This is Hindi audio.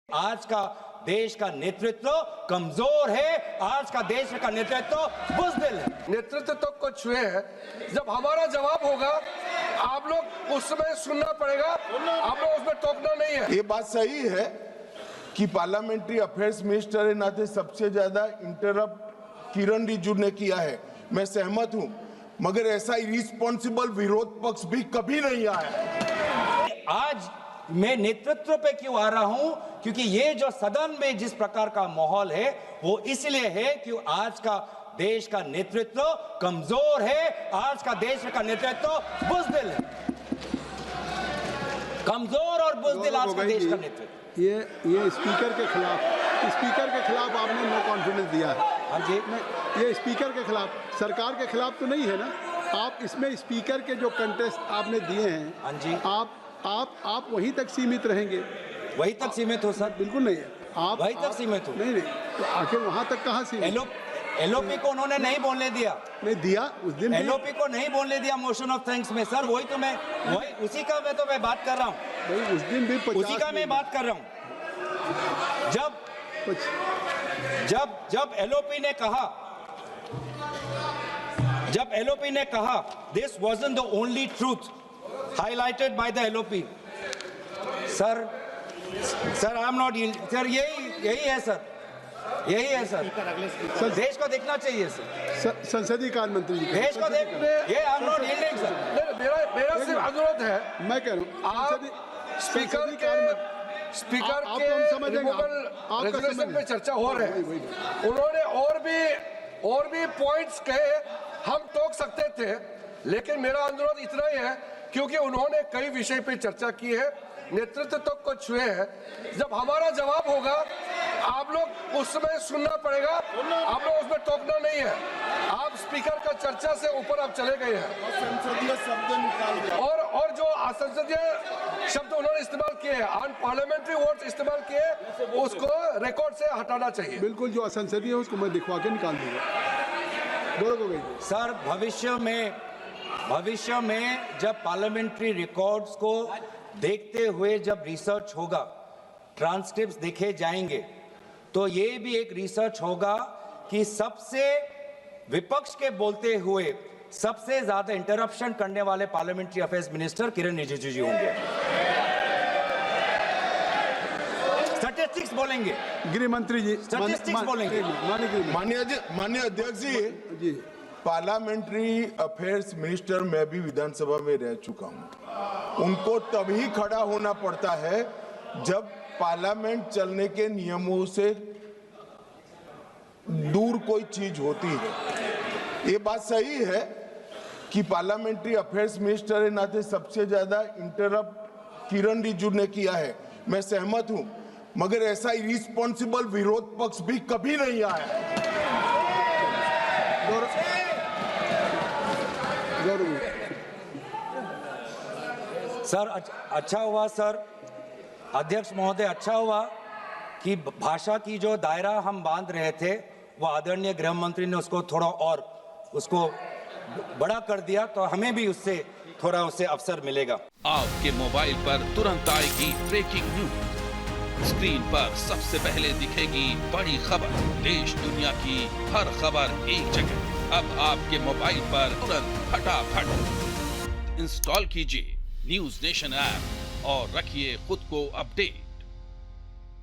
आज का देश का नेतृत्व कमजोर है। आज का देश का नेतृत्व बुज़दिल है। नेतृत्व तो कुछ हुए हैं, जब हमारा जवाब होगा आप लोग उस समय सुनना पड़ेगा, आप लोग उसमें टोकना नहीं है। ये बात सही है कि पार्लियामेंट्री अफेयर्स मिनिस्टर के नाते सबसे ज्यादा इंटरप्ट किरण रिजिजू ने किया है, मैं सहमत हूं, मगर ऐसा इरिस्पॉन्सिबल विरोध पक्ष भी कभी नहीं आया। आज मैं नेतृत्व पे क्यों आ रहा हूं, क्योंकि ये जो सदन में जिस प्रकार का माहौल है वो इसलिए है कि आज का देश का नेतृत्व कमजोर है। आज का देश का नेतृत्व बुज़दिल है, कमजोर और बुज़दिल आज का देश का नेतृत्व। ये स्पीकर के खिलाफ आपने नो कॉन्फिडेंस दिया है। हाँ जी, ये स्पीकर के खिलाफ, सरकार के खिलाफ तो नहीं है ना। आप इसमें स्पीकर के जो कंटेस्ट आपने दिए हैं, हाँ जी, आप वहीं तक सीमित रहेंगे। वहीं तक सीमित हो सर? बिल्कुल नहीं है, आप वहीं तक सीमित हो। नहीं, तो आखिर वहां तक कहाँ सीमित? एलओपी को उन्होंने नहीं बोलने दिया। नहीं दिया उस दिन, एलओपी को नहीं बोलने दिया मोशन ऑफ थैंक्स में सर। वही उसी का मैं बात कर रहा हूँ। भाई उस दिन भी उसी का मैं बात कर रहा हूँ। जब एलओपी ने कहा this wasn't the only truth highlighted by the LOP, sir I am not, sir यही है सर, यही है सर। देश को देखना चाहिए सर, संसदीय कार्य मंत्री जी देश को देख, ये I am not yielding sir. मेरा सिर्फ अनुरोध है, मैं कह रहा हूँ आप स्पीकर के रेजोल्यूशन पे चर्चा हो रहे हैं। उन्होंने और भी पॉइंट्स कहे, हम टोक सकते थे, लेकिन मेरा अनुरोध इतना ही है क्योंकि उन्होंने कई विषय पे चर्चा की है, नेतृत्व तो कुछ हुए हैं, जब हमारा जवाब होगा आप लोग उस समय सुनना पड़ेगा, आप लोग उसमें टोकना नहीं है। आप स्पीकर का चर्चा से ऊपर आप चले गए हैं संसदीय शब्द निकाल और जो असंसदीय शब्द उन्होंने इस्तेमाल किए हैं, अनपार्लियामेंट्री वर्ड्स इस्तेमाल किए, उसको रिकॉर्ड से हटाना चाहिए। बिल्कुल, जो असंसदीय है उसको मैं दिखवा के निकाल दूंगा। सर भविष्य में जब पार्लियामेंट्री रिकॉर्ड्स को देखते हुए जब रिसर्च होगा, ट्रांसक्रिप्ट्स देखे जाएंगे, तो ये भी एक रिसर्च होगा कि सबसे विपक्ष के बोलते हुए सबसे ज्यादा इंटरप्शन करने वाले पार्लियामेंट्री अफेयर्स मिनिस्टर किरण रिजिजू जी होंगे। स्टैटिस्टिक्स बोलेंगे, गृह मंत्री जी स्टैटिस्टिक्स बोलेंगे। माननीय अध्यक्ष जी, पार्लियामेंट्री अफेयर्स मिनिस्टर मैं भी विधानसभा में रह चुका हूं। उनको तभी खड़ा होना पड़ता है जब पार्लियामेंट चलने के नियमों से दूर कोई चीज होती है। ये बात सही है कि पार्लियामेंट्री अफेयर्स मिनिस्टर के नाते सबसे ज्यादा इंटरप्ट किरण रिजिजू ने किया है, मैं सहमत हूं, मगर ऐसा इरिस्पॉन्सिबल विरोध पक्ष भी कभी नहीं आया। सर अच्छा हुआ सर, अध्यक्ष महोदय, अच्छा हुआ कि भाषा की जो दायरा हम बांध रहे थे वो आदरणीय गृह मंत्री ने उसको थोड़ा और उसको बड़ा कर दिया, तो हमें भी उससे थोड़ा अवसर मिलेगा। आपके मोबाइल पर तुरंत आएगी ब्रेकिंग न्यूज, स्क्रीन पर सबसे पहले दिखेगी बड़ी खबर, देश दुनिया की हर खबर एक जगह। अब आपके मोबाइल पर तुरंत फटाफट इंस्टॉल कीजिए न्यूज़ नेशन ऐप और रखिए खुद को अपडेट।